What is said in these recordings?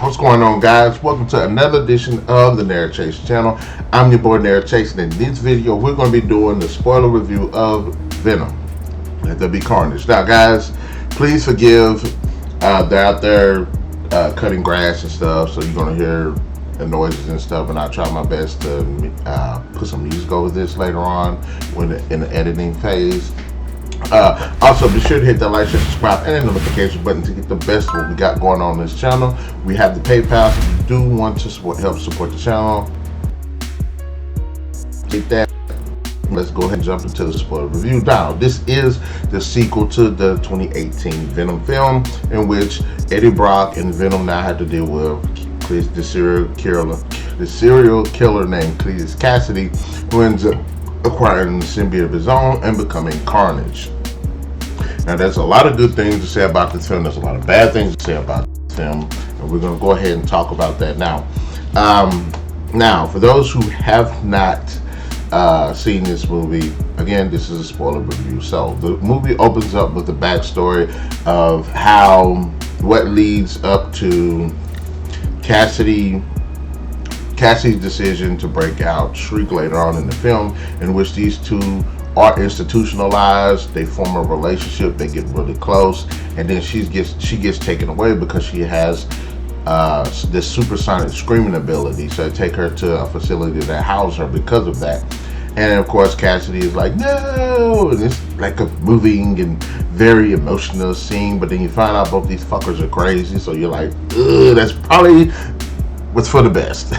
What's going on, guys? Welcome to another edition of the Narik Chase channel. I'm your boy Narik Chase, and in this video we're going to be doing the spoiler review of Venom, There Be Carnage. Now guys, please forgive, they're out there cutting grass and stuff, so you're going to hear the noises and stuff, and I'll try my best to put some music over this later on when in the editing phase. Also, be sure to hit that like, share, subscribe, and the notification button to get the best of what we got going on this channel. We have the PayPal, so if you do want to help support the channel, hit that. Let's go ahead and jump into the spoiler review. Now, this is the sequel to the 2018 Venom film, in which Eddie Brock and Venom now have to deal with the serial killer named Cletus Kasady, who ends up acquiring the symbiote of his own and becoming Carnage. Now, there's a lot of good things to say about this film. There's a lot of bad things to say about this film, and we're going to go ahead and talk about that now. Now, for those who have not seen this movie, again, this is a spoiler review. So the movie opens up with the backstory of what leads up to Cassidy's decision to break out Shriek later on in the film, in which these two are institutionalized. They form a relationship, they get really close, and then she gets taken away because she has this supersonic screaming ability. So they take her to a facility that house her because of that. And of course Cassidy is like, no, and it's like a moving and very emotional scene, but then you find out both these fuckers are crazy, so you're like, ugh, that's probably what's for the best.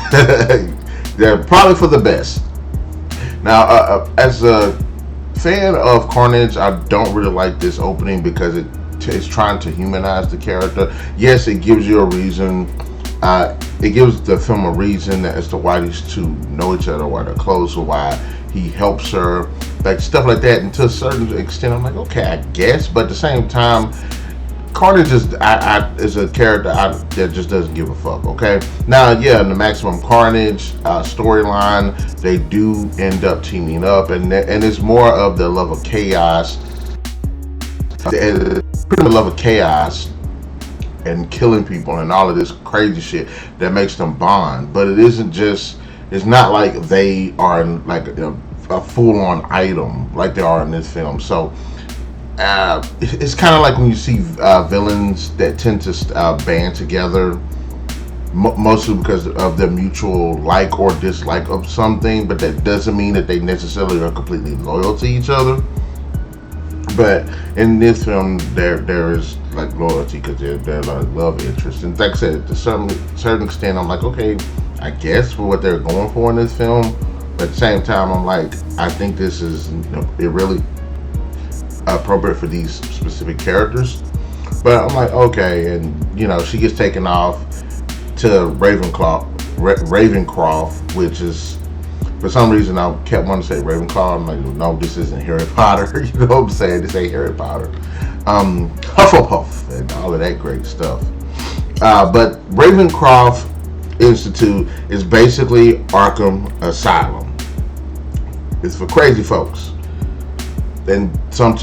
They're probably for the best. Now, as a fan of Carnage, I don't really like this opening because it's trying to humanize the character. Yes, it gives you a reason. It gives the film a reason as to why these two know each other, why they're close, or why he helps her, like stuff like that. And to a certain extent, I'm like, okay, I guess. But at the same time, Carnage is a character that just doesn't give a fuck. Okay, now, yeah, in the Maximum Carnage storyline, they do end up teaming up, and it's more of the love of chaos, and killing people and all of this crazy shit that makes them bond. But it isn't just. It's not like they are like a full-on item like they are in this film. So it's kind of like when you see villains that tend to band together, mostly because of their mutual like or dislike of something, but that doesn't mean that they necessarily are completely loyal to each other. But in this film, there is like loyalty because they're like love interest. And like I said, to certain extent, I'm like, okay, I guess for what they're going for in this film. But at the same time, I'm like, I think this is really appropriate for these specific characters. But I'm like, okay, and she gets taken off to Ravencroft, which is, for some reason, I kept wanting to say Ravenclaw. I'm like, no, this isn't Harry Potter. You know what I'm saying? This ain't Harry Potter. Hufflepuff and all of that great stuff. But Ravencroft Institute is basically Arkham Asylum. It's for crazy folks. And some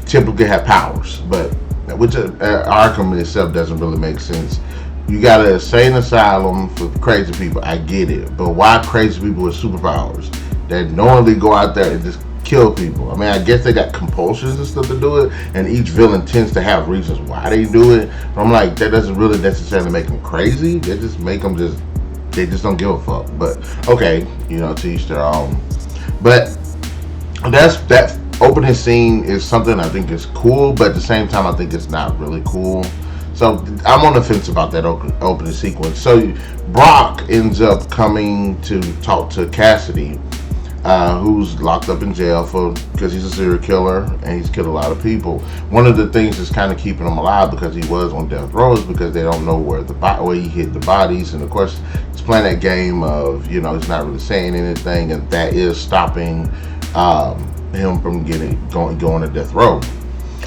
typically have powers, but which Arkham itself doesn't really make sense. You got an insane asylum for crazy people. I get it, but why crazy people with superpowers that knowingly go out there and just kill people? I mean, I guess they got compulsions and stuff to do it, and each villain tends to have reasons why they do it. But I'm like, that doesn't really necessarily make them crazy. They just make them they just don't give a fuck. But okay, to each their own. But that opening scene is something I think is cool, but at the same time, I think it's not really cool. So I'm on the fence about that opening sequence. So Brock ends up coming to talk to Cassidy, who's locked up in jail because he's a serial killer and he's killed a lot of people. One of the things that's kind of keeping him alive, because he was on death row, is because they don't know where he hid the bodies. And of course, he's playing that game of he's not really saying anything, and that is stopping him from going to death row.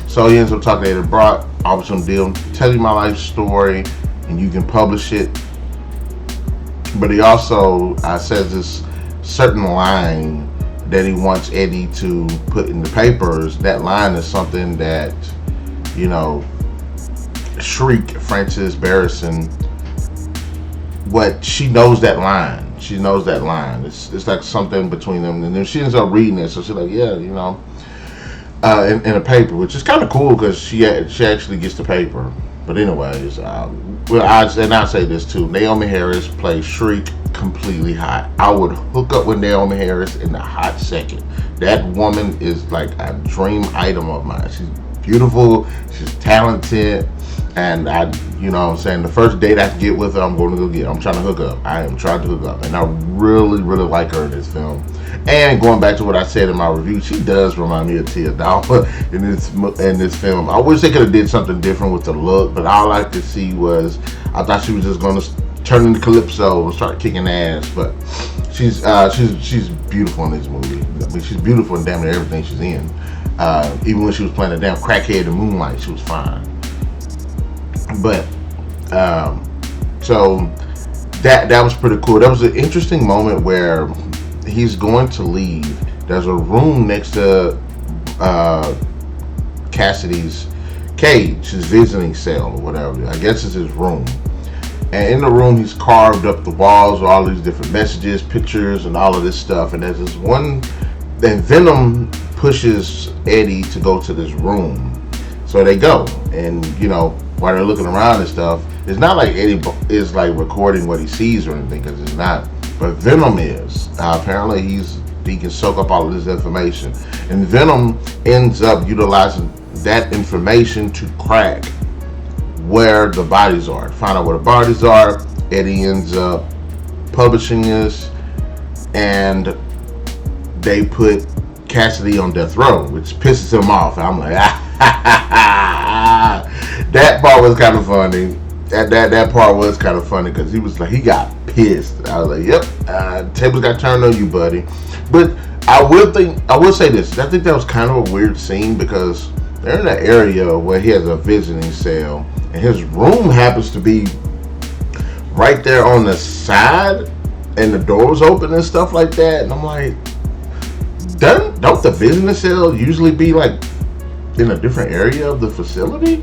So he ends up talking to Eddie Brock, offers him a deal, tell you my life story, and you can publish it. But he also says this certain line that he wants Eddie to put in the papers. That line is something that, Shriek, Francis Barrison, what she knows that line. She knows that line. It's like something between them, and then she ends up reading it. So she's like, yeah, you know, in a paper, which is kind of cool because she actually gets the paper. But anyways, I'll say this too. Naomie Harris plays Shriek completely hot. I would hook up with Naomie Harris in a hot second. That woman is like a dream item of mine. She's beautiful. She's talented. And you know what I'm saying, the first date I can get with her, I'm going to go get. I'm trying to hook up. I am trying to hook up. And I really, really like her in this film. And going back to what I said in my review, she does remind me of Tia Dalma in this film. I wish they could have did something different with the look, but all I could see was, I thought she was just going to turn into Calypso and start kicking ass. But she's beautiful in this movie. I mean, she's beautiful in damn near everything she's in. Even when she was playing a damn crackhead in Moonlight, she was fine. But so that was pretty cool. That was an interesting moment where he's going to leave. There's a room next to Cassidy's cage, his visiting cell or whatever. I guess it's his room. And in the room, he's carved up the walls with all these different messages, pictures, and all of this stuff. And there's this one. Then Venom pushes Eddie to go to this room. So they go, and you know, while they're looking around and stuff, it's not like Eddie is like recording what he sees or anything, because it's not. But Venom is. Apparently, he can soak up all of this information, and Venom ends up utilizing that information to crack where the bodies are. Find out where the bodies are. Eddie ends up publishing this, and they put Cassidy on death row, which pisses him off. I'm like, that part was kind of funny. That part was kind of funny because he was like, he got pissed. I was like, yep, tables got turned on you, buddy. But I will say this. I think that was kind of a weird scene because they're in an area where he has a visiting cell, and his room happens to be right there on the side, and the door was open and stuff like that. And I'm like, don't the visiting cell usually be like in a different area of the facility?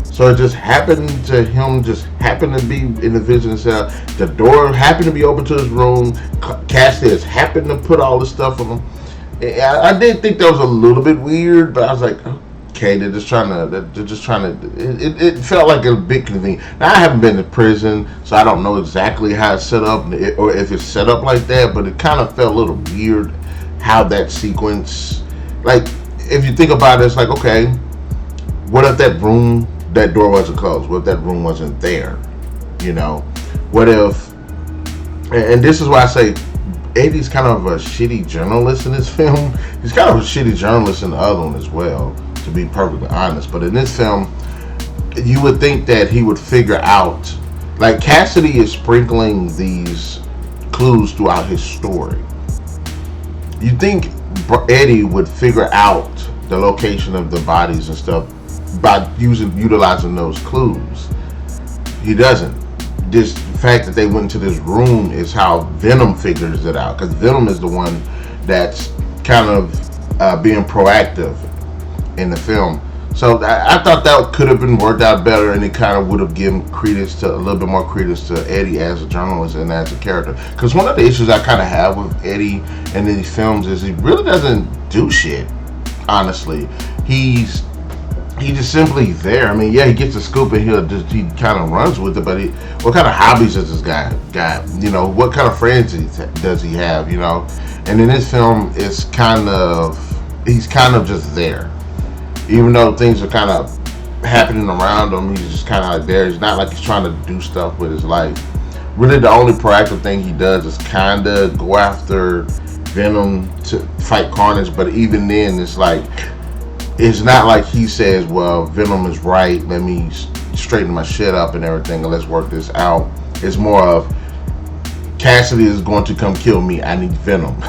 So it just happened to him, just happened to be in the visiting cell. The door happened to be open to his room. Cassidy happened to put all this stuff on him. I did think that was a little bit weird, but I was like, okay, they're just trying to. It felt like a bit convenient. Now I haven't been to prison, so I don't know exactly how it's set up, or if it's set up like that. But it kind of felt a little weird how that sequence. Like, if you think about it, it's like, okay, what if that door wasn't closed? What if that room wasn't there? You know, what if? And this is why I say Eddie's kind of a shitty journalist in this film. He's kind of a shitty journalist in the other one as well, to be perfectly honest. But in this film, you would think that he would figure out, like Cassidy is sprinkling these clues throughout his story. You think Eddie would figure out the location of the bodies and stuff by utilizing those clues. He doesn't. This fact that they went into this room is how Venom figures it out, because Venom is the one that's kind of being proactive in the film. So I thought that could have been worked out better, and it kind of would have given a little bit more credence to Eddie as a journalist and as a character. Because one of the issues I kind of have with Eddie in these films is he really doesn't do shit. Honestly, he's just simply there. I mean, yeah, he gets a scoop and he kind of runs with it. But what kind of hobbies does this guy got? You know, what kind of friends does he have? You know, and in this film, he's kind of just there. Even though things are kind of happening around him, he's just kind of like there. It's not like he's trying to do stuff with his life. Really, the only proactive thing he does is kind of go after Venom to fight Carnage. But even then, it's not like he says, well, Venom is right, let me straighten my shit up and everything, and let's work this out. It's more of, Cassidy is going to come kill me, I need Venom.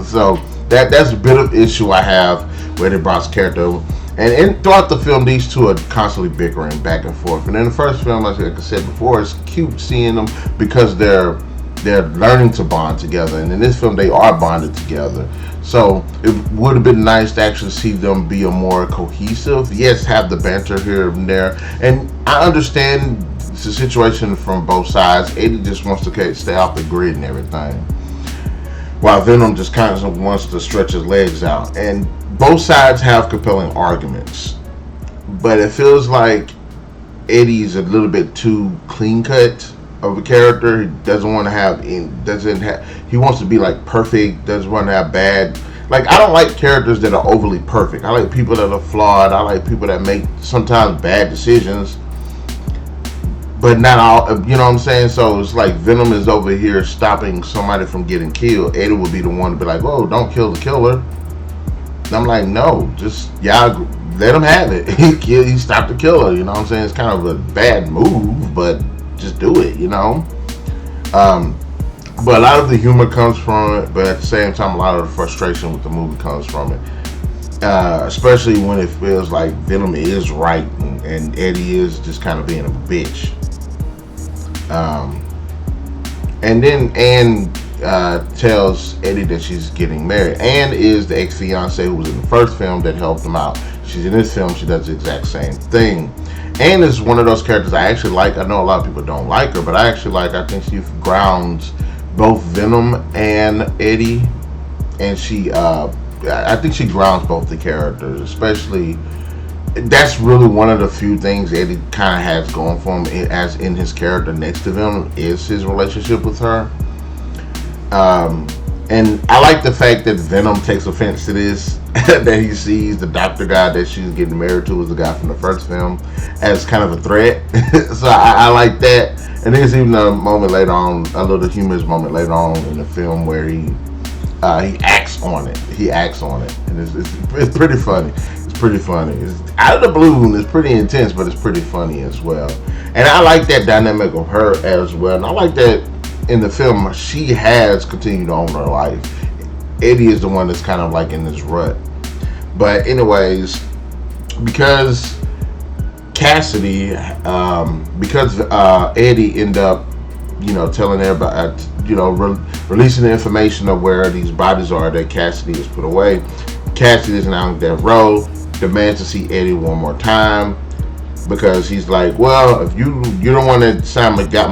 So that's a bit of issue I have with Eddie Brock's character. And throughout the film, these two are constantly bickering back and forth. And in the first film, like I said before, it's cute seeing them because they're learning to bond together. And in this film, they are bonded together. So it would have been nice to actually see them be a more cohesive. Yes, have the banter here and there. And I understand it's a situation from both sides. Eddie just wants to stay off the grid and everything, while Venom just kind of wants to stretch his legs out. And both sides have compelling arguments, but it feels like Eddie's a little bit too clean cut of a character. He doesn't want to have he wants to be like perfect, doesn't want to have bad, like, I don't like characters that are overly perfect. I like people that are flawed. I like people that make sometimes bad decisions, but not all, you know what I'm saying? So it's like Venom is over here stopping somebody from getting killed. Eddie would be the one to be like, whoa, don't kill the killer. And I'm like, no, just, y'all let him have it. He stopped the killer, you know what I'm saying? It's kind of a bad move, but just do it, you know? But a lot of the humor comes from it, but at the same time, a lot of the frustration with the movie comes from it. Especially when it feels like Venom is right and Eddie is just kind of being a bitch. And then Anne tells Eddie that she's getting married. Anne is the ex-fiance who was in the first film that helped him out. She's in this film, she does the exact same thing. Anne is one of those characters I actually like. I know a lot of people don't like her, but I actually like. I think she grounds both Venom and Eddie, and I think she grounds both the characters. Especially, that's really one of the few things Eddie kind of has going for him, as in his character next to Venom, is his relationship with her. And I like the fact that Venom takes offense to this, that he sees the doctor guy that she's getting married to was the guy from the first film as kind of a threat. So I like that. And there's even a moment later on, a little humorous moment later on in the film where he acts on it. He acts on it, and it's pretty funny. It's pretty funny. It's out of the blue, and it's pretty intense, but it's pretty funny as well. And I like that dynamic of her as well. And I like that in the film she has continued on her life. Eddie is the one that's kind of like in this rut. But anyways, because Cassidy, because Eddie ended up, telling everybody, releasing the information of where these bodies are that Cassidy is put away. Cassidy is now on death row, demands to see Eddie one more time, because he's like, well, if you don't want to sign me, got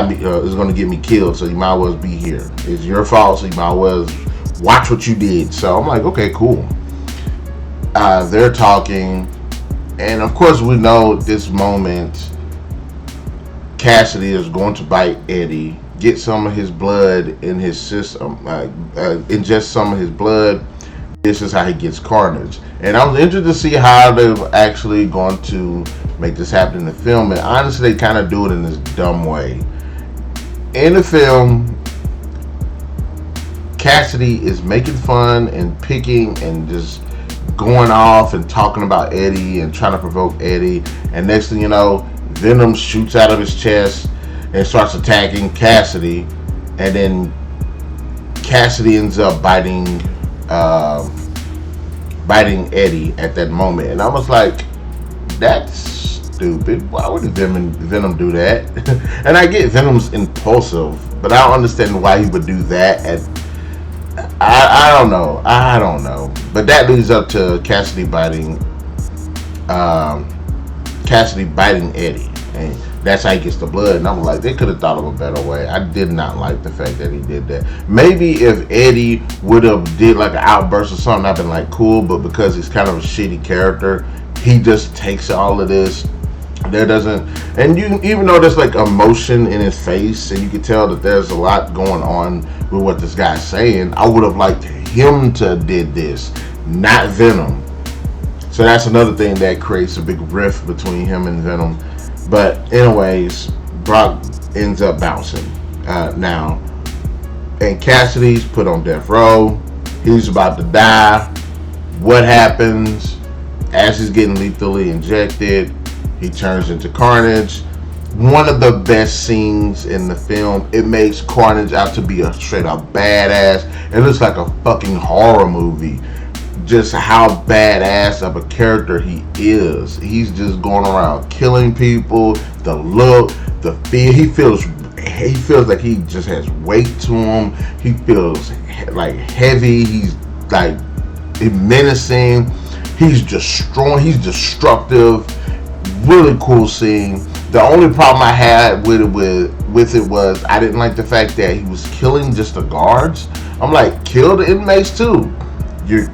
me is going to get me killed, so you might as well be here. It's your fault, so you might as well watch what you did. So I'm like, okay, cool. They're talking, and of course we know at this moment Cassidy is going to bite Eddie, get some of his blood in his system, ingest some of his blood. This is how he gets Carnage. And I was interested to see how they're actually going to make this happen in the film. And honestly, they kind of do it in this dumb way. In the film, Cassidy is making fun and picking and just going off and talking about Eddie and trying to provoke Eddie. And next thing you know, Venom shoots out of his chest and starts attacking Cassidy. And then Cassidy ends up biting Eddie at that moment. And I was like, that's stupid. Why would Venom do that? And I get Venom's impulsive, but I don't understand why he would do that. I don't know. But that leads up to Cassidy biting Eddie, and that's how he gets the blood. And I'm like, they could have thought of a better way. I did not like the fact that he did that. Maybe if Eddie would have did like an outburst or something, I've been like, cool. But because he's kind of a shitty character, he just takes all of this. Even though there's like emotion in his face, and you can tell that there's a lot going on with what this guy's saying, I would have liked him to have did this, not Venom. So that's another thing that creates a big rift between him and Venom. But anyways, Brock ends up bouncing now, and Cassidy's put on death row. He's about to die. What happens? As he's getting lethally injected, he turns into Carnage. One of the best scenes in the film. It makes Carnage out to be a straight up badass. It looks like a fucking horror movie. Just how badass of a character he is. He's just going around killing people. The look, the feel. He feels like he just has weight to him. He feels like heavy. He's like menacing. He's destroying. He's destructive. Really cool scene. The only problem I had with it was I didn't like the fact that he was killing just the guards. I'm like, kill the inmates too. You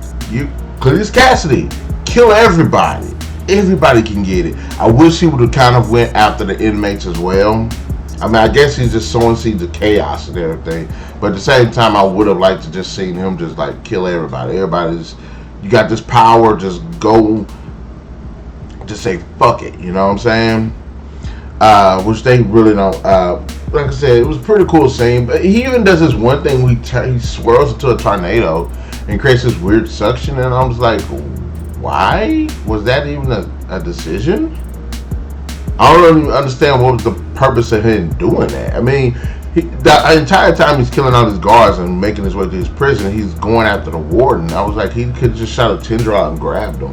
Cletus Kasady, kill everybody. Everybody can get it. I wish he would have kind of went after the inmates as well. I mean, I guess he's just sowing seeds of chaos and everything. But at the same time, I would have liked to just seen him just like kill everybody. Everybody's, you got this power, just go, just say fuck it. You know what I'm saying? Which they really don't. Like I said, it was a pretty cool scene. But he even does this one thing where he swirls into a tornado and creates this weird suction. And I was like, why? Was that even a decision? I don't really understand what was the purpose of him doing that. I mean, the entire time he's killing all his guards and making his way to his prison, he's going after the warden. I was like, he could have just shot a tendril out and grabbed him.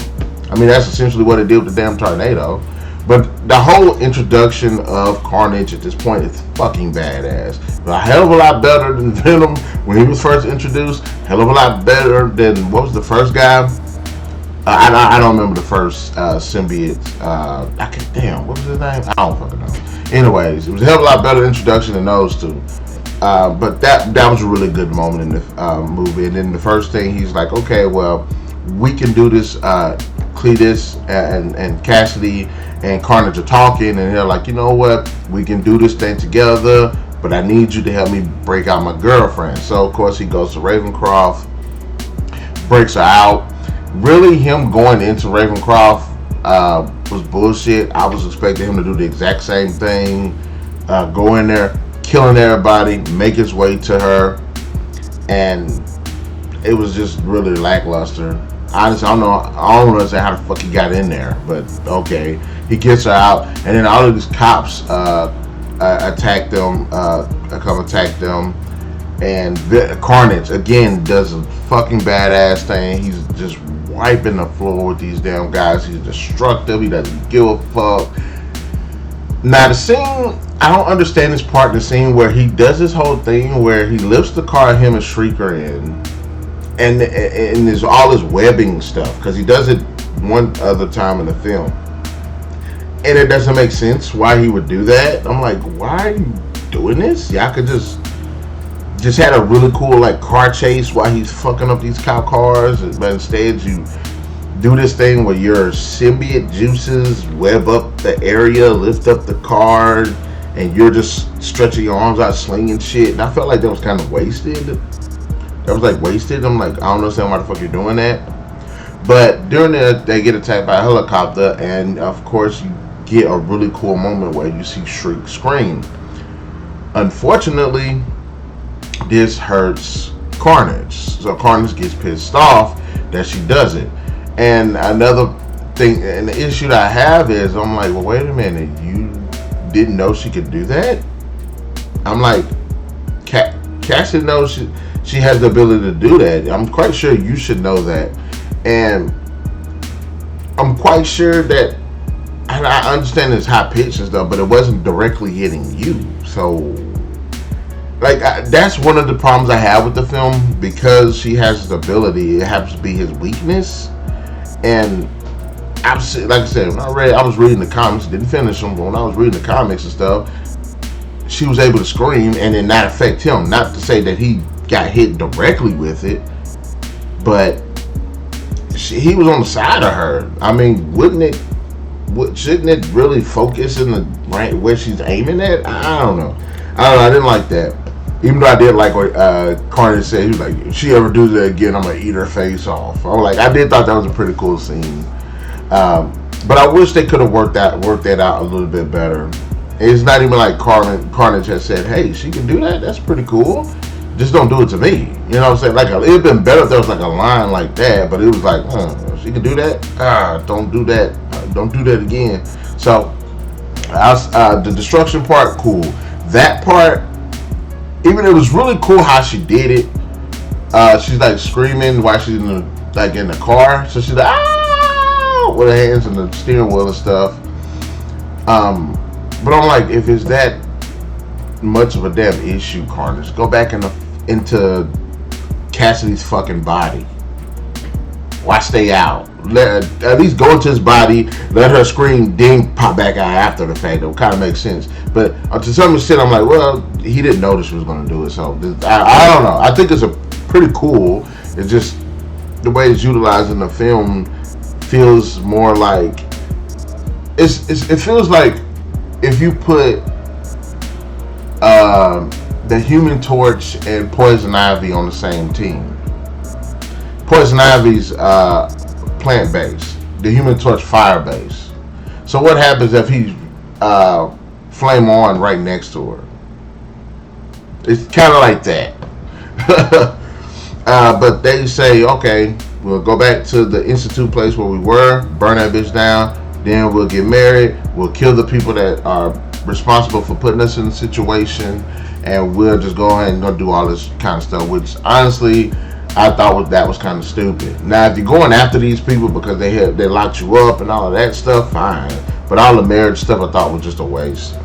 I mean, that's essentially what it did with the damn tornado. But the whole introduction of Carnage at this point is fucking badass. A hell of a lot better than Venom when he was first introduced. Hell of a lot better than, what was the first guy? I don't remember the first symbiote. What was his name? I don't fucking know. Anyways, it was a hell of a lot better introduction than those two. But that was a really good moment in the movie. And then the first thing, he's like, okay, well, we can do this. Cletus and Cassidy and Carnage are talking, and they're like, you know what? We can do this thing together, but I need you to help me break out my girlfriend. So, of course, he goes to Ravencroft, breaks her out. Really, him going into Ravencroft was bullshit. I was expecting him to do the exact same thing. Go in there, killing everybody, make his way to her. And it was just really lackluster. Honestly, I don't understand how the fuck he got in there. But, okay. He gets her out. And then all of these cops attack them. Come attack them. And Carnage, again, does a fucking badass thing. He's just wiping the floor with these damn guys. He's destructive. He doesn't give a fuck. Now, the scene, I don't understand this part, the scene where he does this whole thing where he lifts the car him and Shriek are in. And there's all this webbing stuff. Because he does it one other time in the film. And it doesn't make sense why he would do that. I'm like, why are you doing this? Y'all could just had a really cool like car chase while he's fucking up these cop cars, but instead you do this thing where your symbiote juices web up the area, lift up the car, and you're just stretching your arms out, slinging shit. And I felt like that was kind of wasted. That was like wasted. I'm like, I don't understand why the fuck you're doing that. But during that, they get attacked by a helicopter, and of course you get a really cool moment where you see Shriek scream. Unfortunately, this hurts Carnage. So Carnage gets pissed off that she does it. And another thing, and the issue that I have is, I'm like, well, wait a minute. You didn't know she could do that? I'm like, Cassidy knows she has the ability to do that. I'm quite sure you should know that. And I'm quite sure that, and I understand it's high pitched and stuff, but it wasn't directly hitting you. So, like, that's one of the problems I have with the film, because she has this ability. It happens to be his weakness. And like I said, when I was reading the comics, didn't finish them, but when I was reading the comics and stuff, she was able to scream and then not affect him. Not to say that he got hit directly with it, but he was on the side of her. I mean, shouldn't it really focus in the right where she's aiming at? I don't know. I didn't like that. Even though I did like what Carnage said, he was like, if she ever does that again, I'm gonna eat her face off. I did thought that was a pretty cool scene. But I wish they could have worked that out a little bit better. It's not even like Carnage has said, hey, she can do that? That's pretty cool. Just don't do it to me. You know what I'm saying? Like, it would have been better if there was like a line like that, but it was like, she can do that? Don't do that. Don't do that again. So, the destruction part, cool. That part, even it was really cool how she did it. She's like screaming while she's in the car. So she's like, ah, with her hands in the steering wheel and stuff. But I'm like, if it's that much of a damn issue, Carnage, go back into Cassidy's fucking body. Why stay out? At least go into his body, let her scream, then pop back out after the fact. It kind of makes sense. But to some extent, I'm like, well, he didn't know she was going to do it. So I don't know. I think it's a pretty cool. It's just the way it's utilized in the film feels more like it feels like if you put the Human Torch and Poison Ivy on the same team. Poison Ivy's plant-based. The Human Torch fire-based. So what happens if he flame on right next to her? It's kind of like that. But they say, okay, we'll go back to the Institute place where we were, burn that bitch down, then we'll get married, we'll kill the people that are responsible for putting us in the situation, and we'll just go ahead and go do all this kind of stuff, which honestly I thought that was kind of stupid. Now if you're going after these people because they locked you up and all of that stuff, fine, but all the marriage stuff I thought was just a waste.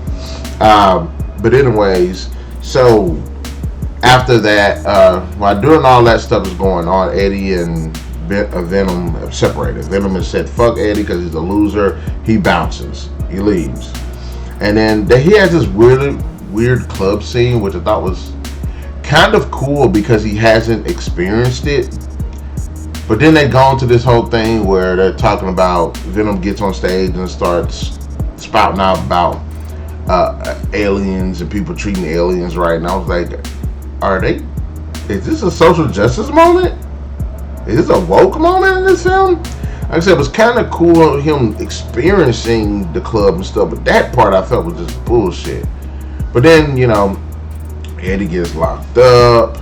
But anyways, so after that, while doing all that stuff is going on, Eddie and Venom have separated. Venom has said fuck Eddie because he's a loser. He bounces, he leaves, and then he has this weird club scene, which I thought was kind of cool because he hasn't experienced it. But then they go into this whole thing where they're talking about Venom gets on stage and starts spouting out about aliens and people treating aliens right. And I was like, is this a social justice moment? Is this a woke moment in this film? Like I said, it was kind of cool him experiencing the club and stuff, but that part I felt was just bullshit. But then, Eddie gets locked up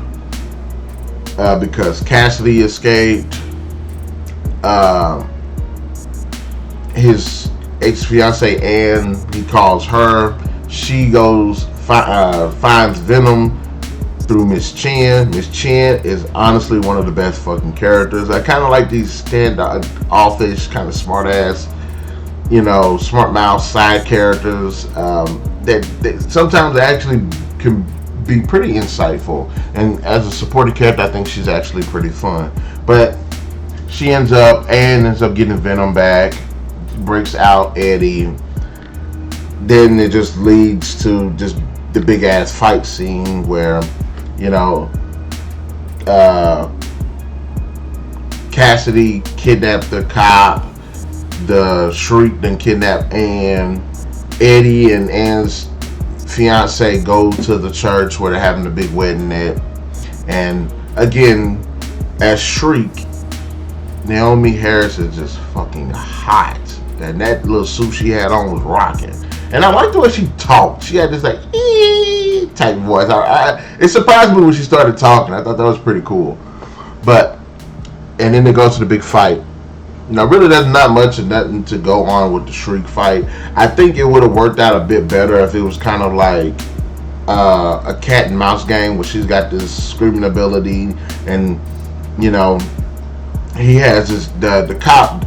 because Cassidy escaped. His ex-fiancée Anne, he calls her. She goes, finds Venom through Miss Chen. Miss Chen is honestly one of the best fucking characters. I kind of like these stand-offish, kind of smart-ass, smart mouth side characters that sometimes actually can be pretty insightful. And as a supporting character, I think she's actually pretty fun. But Anne ends up getting Venom back, breaks out Eddie. Then it just leads to just the big ass fight scene where Cassidy kidnapped the cop, the Shriek then kidnapped Anne. Eddie and Anne's fiance go to the church where they're having a big wedding at. And again, as Shriek, Naomie Harris is just fucking hot. And that little suit she had on was rocking. And I liked the way she talked. She had this like ee type voice. It surprised me when she started talking. I thought that was pretty cool. And then it goes to the big fight. Really there's not much of nothing to go on with the Shriek fight. I think it would have worked out a bit better if it was kind of like a cat and mouse game where she's got this screaming ability and he has the cop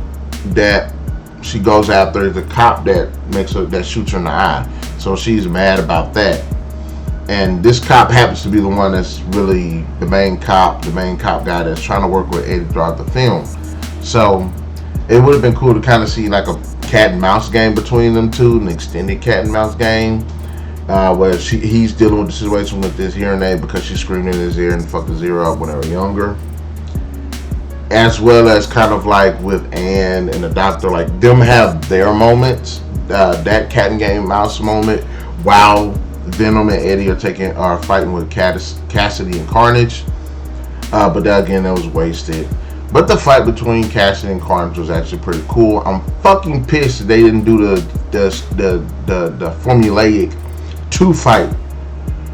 that she goes after, the cop that shoots her in the eye. So she's mad about that. And this cop happens to be the one that's really the main cop guy that's trying to work with Eddie throughout the film. So it would have been cool to kind of see like a cat and mouse game between them two, an extended cat and mouse game, where he's dealing with the situation with this hearing aid because she's screaming in his ear and fucked his ear up when they were younger. As well as kind of like with Anne and the doctor, like them have their moments, that cat and game mouse moment, while Venom and Eddie are fighting with Cassidy and Carnage. But that again, that was wasted. But the fight between Cassidy and Carnage was actually pretty cool. I'm fucking pissed that they didn't do the formulaic 2 fight,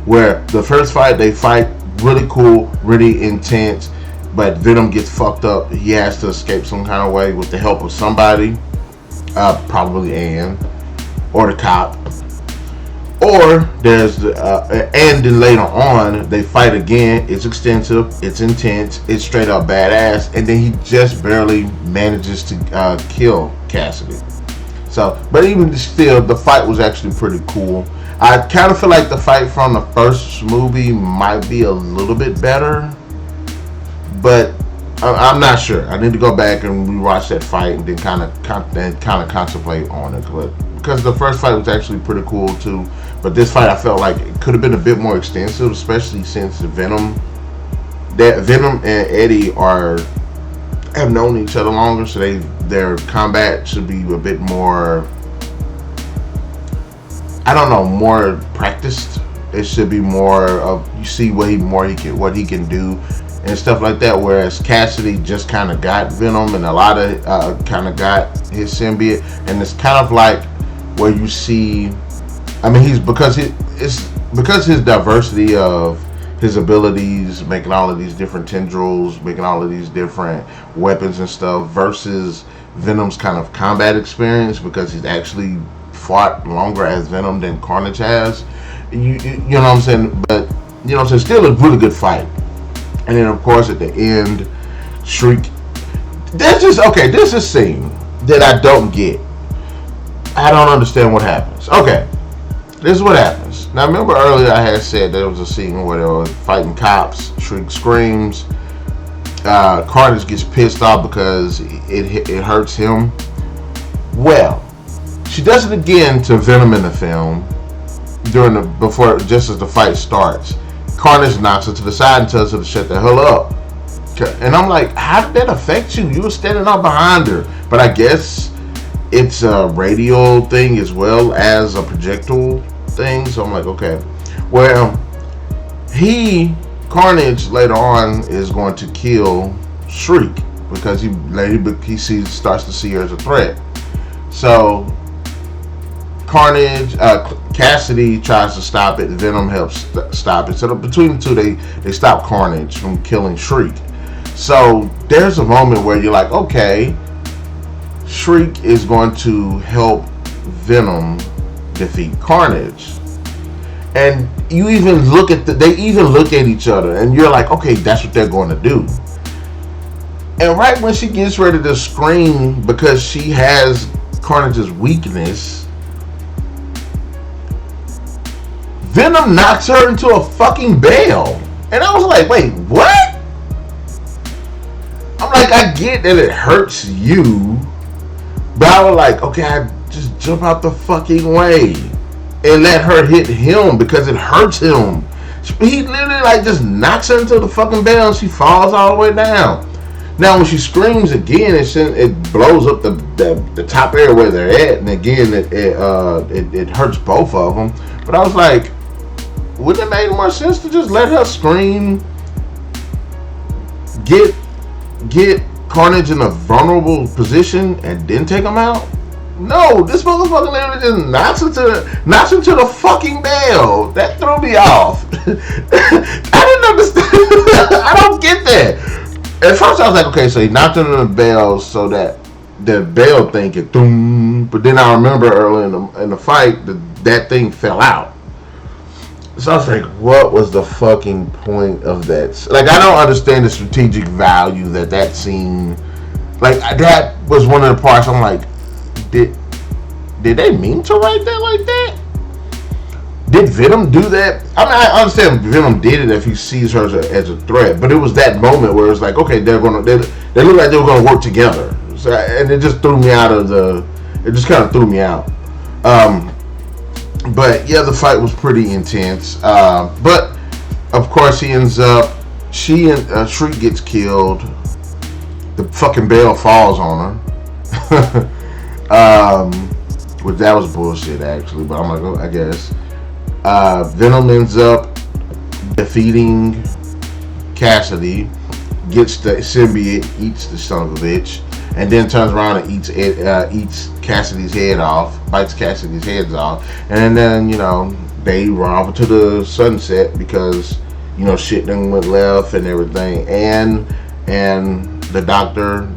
where the first fight they fight really cool, really intense, but Venom gets fucked up. He has to escape some kind of way with the help of somebody, probably Anne or the cop. Or there's and then later on they fight again. It's extensive, it's intense, it's straight up badass, and then he just barely manages to kill Cassidy. So, but even still, the fight was actually pretty cool. I kind of feel like the fight from the first movie might be a little bit better, but I'm not sure. I need to go back and rewatch that fight and then kind of contemplate on it. But because the first fight was actually pretty cool too, but this fight I felt like it could have been a bit more extensive, especially since Venom and Eddie have known each other longer, so their combat should be a bit more, I don't know, more practiced. It should be more of, you see what he can do and stuff like that. Whereas Cassidy just kind of got Venom, and a lot of kind of got his symbiote, and it's kind of like where you see, I mean, because his diversity of his abilities, making all of these different tendrils, making all of these different weapons and stuff, versus Venom's kind of combat experience, because he's actually fought longer as Venom than Carnage has. You know what I'm saying? But, you know what I'm saying? Still a really good fight. And then, of course, at the end, Shriek. This is a scene that I don't get. I don't understand what happens. Okay, this is what happens. Now, remember earlier I had said there was a scene where they were fighting cops. Shriek screams. Carnage gets pissed off because it hurts him. Well, she does it again to Venom in the film. Just as the fight starts, Carnage knocks her to the side and tells her to shut the hell up. And I'm like, how did that affect you? You were standing up behind her. But I guess it's a radio thing as well as a projectile thing. So I'm like, okay. Well, Carnage later on is going to kill Shriek because he starts to see her as a threat. So Cassidy tries to stop it. Venom helps stop it. So between the two, they stop Carnage from killing Shriek. So there's a moment where you're like, okay, Shriek is going to help Venom defeat Carnage. And you even they even look at each other, and you're like, okay, that's what they're going to do. And right when she gets ready to scream because she has Carnage's weakness, Venom knocks her into a fucking bell. And I was like, wait, what? I'm like, I get that it hurts you, but I was like, okay, I just jump out the fucking way and let her hit him because it hurts him. He literally like just knocks her into the fucking bell and she falls all the way down. Now when she screams again, it blows up the top area where they're at, and again it hurts both of them. But I was like, wouldn't it make more sense to just let her scream, get Carnage in a vulnerable position, and then take him out? No, this motherfucker literally just knocks into the fucking bell. That threw me off. I didn't understand. I don't get that. At first I was like, okay, so he knocked into the bell so that the bell thing could boom. But then I remember early in the fight that thing fell out. So I was like, what was the fucking point of that? Like, I don't understand the strategic value that scene. Like, that was one of the parts I'm like, did they mean to write that like that? Did Venom do that? I mean, I understand Venom did it if he sees her as a threat, but it was that moment where it's like, okay, they look like they were going to work together. So, and it just threw me out of it just kind of threw me out. But yeah, the fight was pretty intense. But of course, Shriek gets killed. The fucking bell falls on her. Which that was bullshit actually, but I'm like, oh, I guess. Venom ends up defeating Cassidy, gets the symbiote, eats the son of a bitch, and then turns around and eats Cassidy's head off, bites Cassidy's heads off, and then they run off into the sunset because shit done went left and everything, and the doctor,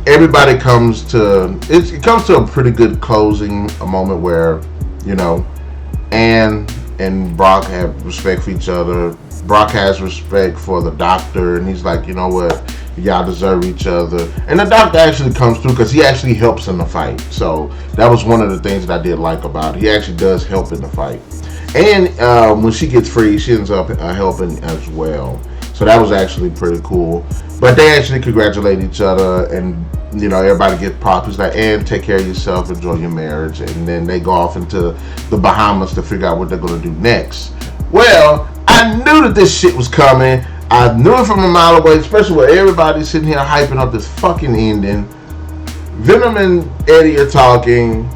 everybody comes to a pretty good closing, a moment where Anne and Brock have respect for each other. Brock has respect for the doctor, and he's like, you know what, y'all deserve each other. And the doctor actually comes through because he actually helps in the fight. So that was one of the things that I did like about it. He actually does help in the fight. And when she gets free, she ends up helping as well. So that was actually pretty cool. But they actually congratulate each other, and everybody gets props. It's like, and take care of yourself, enjoy your marriage, and then they go off into the Bahamas to figure out what they're gonna do next. Well, I knew that this shit was coming. I knew it from a mile away, especially with everybody sitting here hyping up this fucking ending. Venom and Eddie are talking.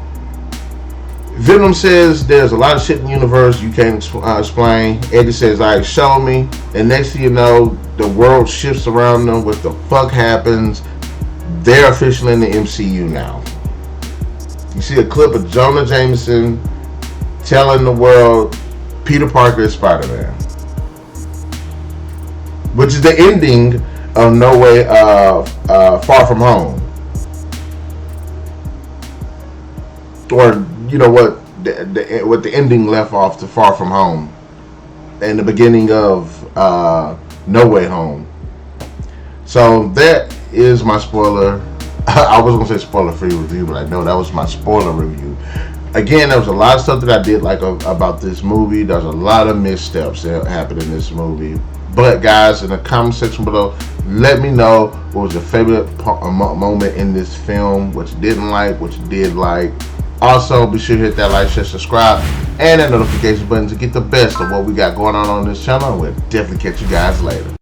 Venom says there's a lot of shit in the universe you can't explain. Eddie says, all right, show me. And next thing you know, the world shifts around them. What the fuck happens? They're officially in the MCU now. You see a clip of Jonah Jameson telling the world Peter Parker is Spider-Man, which is the ending of No Way Far From Home. Or what the ending left off to Far From Home, and the beginning of No Way Home. So that is my spoiler. I was gonna say spoiler-free review, but I know that was my spoiler review. Again, there was a lot of stuff that I did like about this movie. There's a lot of missteps that happened in this movie. But guys, in the comment section below, let me know what was your favorite moment in this film, what you didn't like, what you did like. Also, be sure to hit that like, share, subscribe, and that notification button to get the best of what we got going on this channel. And we'll definitely catch you guys later.